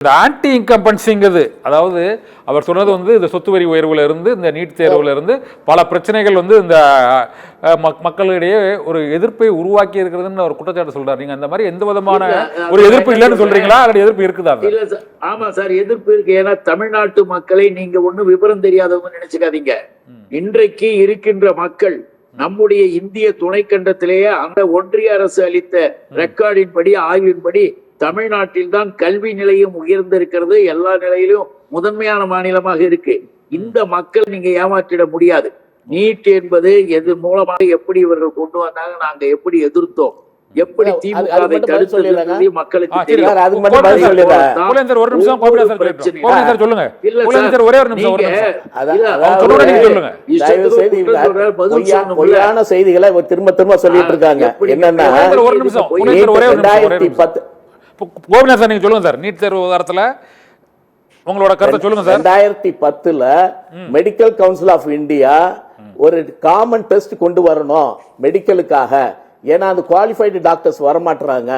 இந்த ஆன்டி இன்கம்பன்சிங்கிறது, அதாவது அவர் சொன்னது வந்து இந்த சொத்து வரி உயர்வுல இருந்து இந்த நீட் தேர்வுல இருந்து பல பிரச்சனைகள் வந்து இந்த மக்களிடையே ஒரு எதிர்ப்பை உருவாக்கி இருக்கிறதுன்னு ஒரு குற்றச்சாட்டு சொல்றாரு. நீங்க அந்த மாதிரி எந்த விதமான ஒரு எதிர்ப்பு இல்லைன்னு சொல்றீங்களா, அல்லது எதிர்ப்பு இருக்குதா? இல்ல சார், ஆமா சார், எதிர்ப்பு இருக்கு. ஏன்னா தமிழ்நாட்டு மக்களை நீங்க ஒண்ணும் விவரம் தெரியாதவங்க நினைச்சுக்காதீங்க. இன்றைக்கு இருக்கின்ற மக்கள் நம்முடைய இந்திய துணைக்கண்டத்திலேயே அந்த ஒன்றிய அரசு அளித்த ரெக்கார்டின் படி, ஆய்வின்படி தமிழ்நாட்டில் தான் கல்வி நிலையம் உயர்ந்திருக்கிறது. எல்லா நிலையிலும் முதன்மையான மாநிலமாக இருக்கு. இந்த மக்கள் நீங்க ஏமாற்றிட முடியாது. நீட் என்பது எது மூலமாக எப்படி இவர்கள் கொண்டு வந்தாங்க, நாங்க எப்படி எதிர்த்தோம், எப்படி திமுக தடுத்தது மக்களுக்கு தெரியும். செய்திகளை திரும்ப திரும்ப சொல்லிட்டு இருக்காங்க. என்னன்னா கோபிநாத் சார், நீங்க சொல்லுங்க சார். நீட் தேர்வு விவகாரத்துல உங்களோட கருத்தை சொல்லுங்க sir. 2010 medical council of India ஒரு காமன் டெஸ்ட் கொண்டு வரணும் மெடிக்கலுக்காக, ஏன்னா அந்த குவாலிஃபைடு டாக்டர்ஸ் வரமாட்டாங்க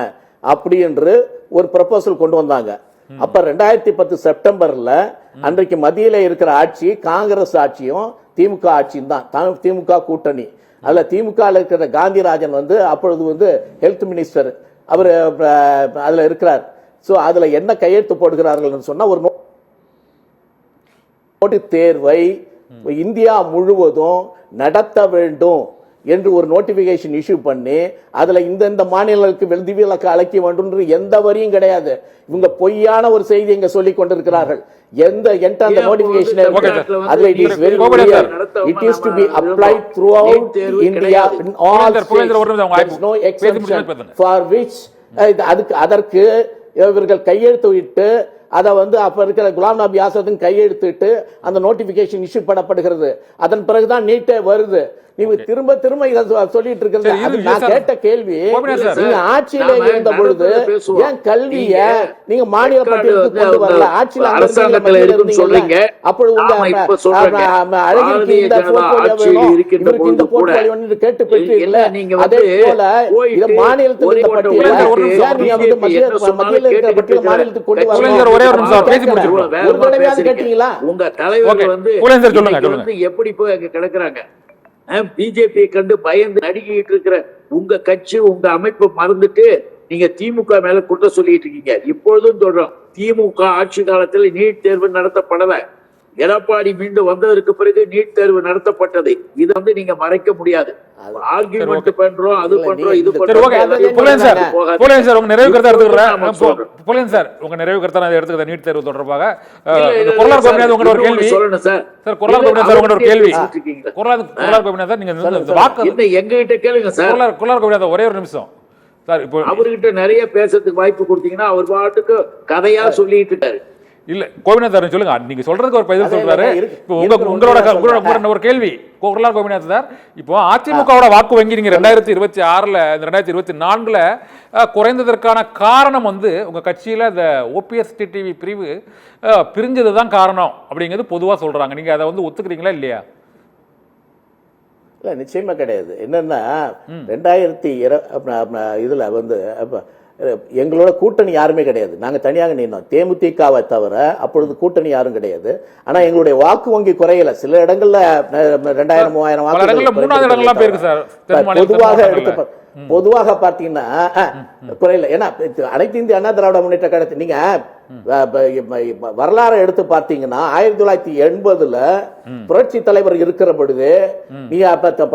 அப்படி என்று ஒரு ப்ரொபோசல் கொண்டு வந்தாங்க. அப்ப 2010 செப்டம்பர்ல அன்றைக்கு மத்தியில இருக்கிற ஆட்சி காங்கிரஸ் ஆட்சியும் திமுக ஆட்சியும் தான், திமுக கூட்டணி. அதுல திமுக இருக்கிற காந்திராஜன் வந்து அப்பொழுது வந்து ஹெல்த் மினிஸ்டர், அவர் அதுல இருக்கிறார். சோ அதுல என்ன கையெழுத்து போடுகிறார்கள் சொன்னா, ஒரு தேர்வை இந்தியா முழுவதும் நடத்த வேண்டும் என்று ஒரு நோட்டிபிகேஷன் இஷ்யூ பண்ணி அதுல இந்த மாநிலங்களுக்கு விதிவிலக்கு அழைக்க வேண்டும் என்று எந்த வரியும் கிடையாது. இவங்க பொய்யான ஒரு செய்தி இங்க சொல்லிக் கொண்டிருக்கிறார்கள். எந்த அந்த நோட்டிபிகேஷன் அதுல it is very clear, it is to be applied throughout India in all states. There is no exception for which அதற்கு இவர்கள் கையெழுத்து விட்டு அதை வந்து அப்ப இருக்கிற குலாம் நபி ஆசாத்தின் கையெழுத்திட்டு அந்த நோட்டிபிகேஷன் இஷ்யூ பண்ணப்படுகிறது. அதன் பிறகுதான் நீட்டே வருது. நீங்க திரும்ப திரும்ப இதை சொல்லிட்டு இருக்கிறது. நான் கேட்ட கேள்வி, நீங்க ஆட்சியில இருந்த பொழுது ஏன் கல்விய நீங்க மாநில பட்டியலுக்கு கொண்டு வரல? ஆட்சியில சொல்றீங்க, அப்பொழுது அழகிற்கு இந்த போர்ட்போலியோ வேணும், இவருக்கு இந்த போர்ட்போலியோ கேட்டு பெற்று இல்ல. அதே போல இத மாநிலத்தில் இருந்த பட்டியல மத்தியில இருக்கிற பட்டியல மாநிலத்துக்கு கொண்டு வரணும். ஒரு தடவையாவது கேட்டீங்களா? உங்க தலைவர் வந்து எப்படி போய் அங்க கிடக்குறாங்க? பிஜேபி கண்டு பயந்து நடுங்கிட்டு இருக்கிற உங்க கட்சி, உங்க அமைப்பு மறந்துட்டு நீங்க திமுக மேல குற்றம் சொல்லிட்டு இருக்கீங்க. இப்பொழுதும் சொல்றோம், திமுக ஆட்சி காலத்தில் நீட் தேர்வு நடத்தப்படல. எடப்பாடி மீண்டும் வந்ததற்கு பிறகு நீட் தேர்வு நடத்தப்பட்டது. இதை வந்து நீங்க மறைக்க முடியாது. ஆர்கியூமெண்ட் பண்றோம், அது பண்றோம், இது பண்றோம். உங்க நிறைவு கருத்தை நான் எடுத்துக்கிறேன். நீட் தேர்வு தொடர்பாக உங்களோட ஒரு கேள்வி சொல்லணும் சார். உங்களோட ஒரு கேள்வி எங்ககிட்ட கேளுங்க சார். ஒரே ஒரு நிமிஷம் சார். இப்போ அவர்கிட்ட நிறைய பேசுறதுக்கு வாய்ப்பு கொடுத்தீங்கன்னா அவர் பாட்டுக்கு கதையா சொல்லிட்டு இருக்காரு. இல்ல கோபிநாத் சார் சொல்லுங்க, நீங்க சொல்றதுக்கு ஒரு பதில் சொல்றாரு. இப்போ உங்களோட ஒரு கேள்வி கோபிநாத் சார், இப்போ அதிமுகவோட வாக்கு வங்கி நீங்க 2026 2024 குறைந்ததற்கான காரணம் வந்து உங்க கட்சியில இந்த ஓபிஎஸ் டிடிவி பிரிவு பிரிஞ்சதுதான் காரணம் அப்படிங்கிறது பொதுவா சொல்றாங்க. நீங்க அதை வந்து ஒத்துக்கிறீங்களா இல்லையா? இல்ல, நிச்சயமா கிடையாது. என்னன்னா 2020 இதுல வந்து எங்களோட கூட்டணி யாருமே கிடையாது. நாங்க தனியாக நின்னோம், தேமுதிகவை தவிர. அப்பொழுது கூட்டணி யாரும் கிடையாது. ஆனா எங்களுடைய வாக்கு வங்கி குறையல. சில இடங்கள்ல 2000-3000 வாக்கு பொதுவாக பார்த்தீங்கன்னா குறையல. ஏன்னா அனைத்து இந்திய அண்ணா திராவிட முன்னேற்ற கழகத்தை நீங்க வரலாறு எடுத்து பார்த்தீங்கன்னா 1980 புரட்சி தலைவர் இருக்கிற பொழுது நீங்க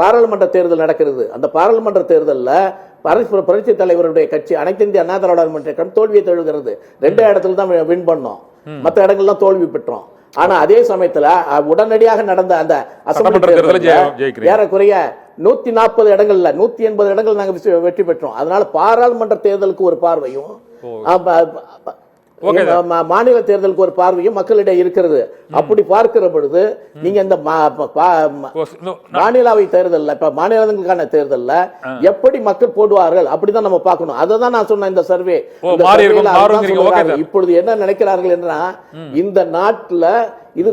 பாராளுமன்ற தேர்தல் நடக்கிறது. அந்த பாராளுமன்ற தேர்தலில் புரட்சி தலைவருடைய கட்சி அனைத்து இந்திய அண்ணா திராவிட முன்னேற்ற கழகம் தோல்வியை தழுவுகிறது. 2 இடத்துல தான் வின் பண்ணோம், மற்ற இடங்கள்லாம் தோல்வி பெற்றோம். ஆனா அதே சமயத்துல உடனடியாக நடந்த அந்த அசெம்பிளி தேர்தலில் ஏறக்குறைய 140 இடங்கள்ல 180 இடங்கள் நாங்க வெற்றி பெற்றோம். அதனால பாராளுமன்ற தேர்தலுக்கு ஒரு பார்வையும் மாநில தேர்தலுக்கு ஒரு பார்வையும் மக்களிடையே இருக்கிறது. அப்படி பார்க்கிற பொழுது நீங்க இந்த மாநிலவை தேர்தல், இப்ப மாநிலங்களுக்கான தேர்தல்ல எப்படி மக்கள் போடுவார்கள் அப்படிதான் நம்ம பார்க்கணும். அதை தான் நான் சொன்ன இந்த சர்வே. இப்பொழுது என்ன நினைக்கிறார்கள் என்றா, இந்த நாட்டுல இது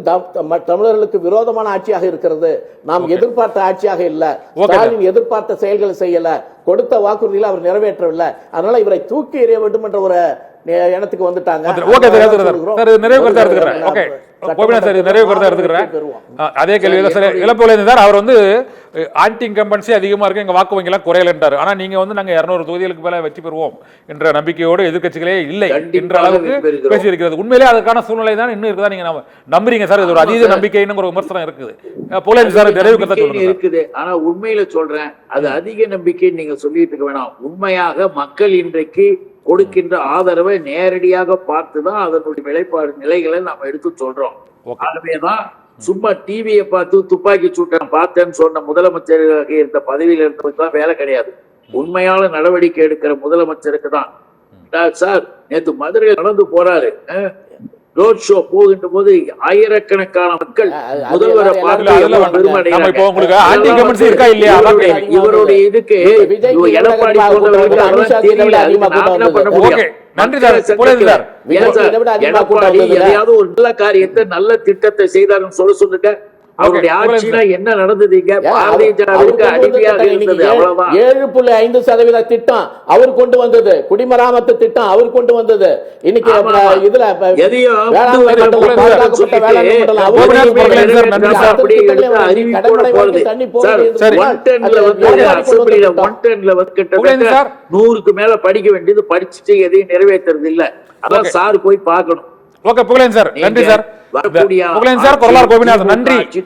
தமிழர்களுக்கு விரோதமான ஆட்சியாக இருக்கிறது, நாம் எதிர்பார்த்த ஆட்சியாக இல்ல, ஸ்டாலின் எதிர்பார்த்த செயல்களை செய்யல, கொடுத்த வாக்குறுதிகளை அவர் நிறைவேற்றவில்லை, அதனால இவரை தூக்கி எறிய வேண்டும் என்ற ஒரு இடத்துக்கு வந்துட்டாங்க. ஓகே சார், சார் நிறைவு கருத்தா எடுத்துக்கிறேன். ஓகே கோபிநாத் சார் நிறைவு கருத்தா எடுத்துக்கிறேன். அதே கேள்வி சார் இளப்புல சார் அவர் வந்து ஆன்டி இன்கம்பன்சி அதிகமா இருக்கு, எங்க வாக்கு வங்கி எல்லாம் குறையலன்றாரு. ஆனா நீங்க வந்து நாங்க 200 தொகுதிகளுக்கு மேல வெற்றி பெறுவோம் என்ற நம்பிக்கையோடு எதிர்க்கட்சிகளே இல்லை என்ற அளவுக்கு பேசி இருக்கிறது. உண்மையிலே அதுக்கான சூழ்நிலை தான் இன்னும் இருக்குதா நீங்க நம்புறீங்க சார்? இது ஒரு அதீத நம்பிக்கைன்னு ஒரு விமர்சனம் இருக்குது. புகழேந்தி சார் நிறைவு கருத்தா சொல்லுங்க. இருக்குது, ஆனா உண்மையில சொல்றேன், அது அதிக நம்பிக்கைன்னு நீங்க சொல்லிட்டு இருக்க வேணாம். உண்மையாக மக்கள் இன்றைக்கு கொடுக்கின்ற ஆதரவை நேரடியாக பார்த்துதான் அதனுடைய நிலைப்பாடு நிலைகளை நாம எடுத்து சொல்றோம். ஆகவேதான் சும்மா டிவியை பார்த்து துப்பாக்கி சூட்டை பார்த்தேன்னு சொன்ன முதலமைச்சராக இருந்த பதவியில் இருந்தவருக்கு தான் வேலை கிடையாது. உண்மையான நடவடிக்கை எடுக்கிற முதலமைச்சருக்கு தான். சார் நேற்று மதுரையில் நடந்து போறாரு, ரோட் ஷோ போகின்ற போது ஆயிரக்கணக்கான மக்கள் முதல்வரை இவருடைய இதுக்கு எடப்பாடி எடப்பாடி எதையாவது ஒரு நல்ல காரியத்தை நல்ல திட்டத்தை செய்தாருன்னு சொல்லுங்க. அவருடைய ஆட்சியில என்ன நடந்ததுங்க? பாரதிய ஜனதாவுக்கு அடிமையாக இருந்தது, அவ்வளவுதான். 7.5% திட்டம் அவர் கொண்டு வந்தது, குடிமராமத்து திட்டம் அவர் கொண்டு வந்தது. இன்னைக்கு இதுல நூறுக்கு மேல படிக்க வேண்டியது படிச்சுட்டு எதையும் நிறைவேற்றுறது இல்ல. அதான் சார் போய் பார்க்கணும். ஓகே புகழேந்தி சார், நன்றி சார். புகழேந்தி சார், கொரலார் கோபிநாத், நன்றி.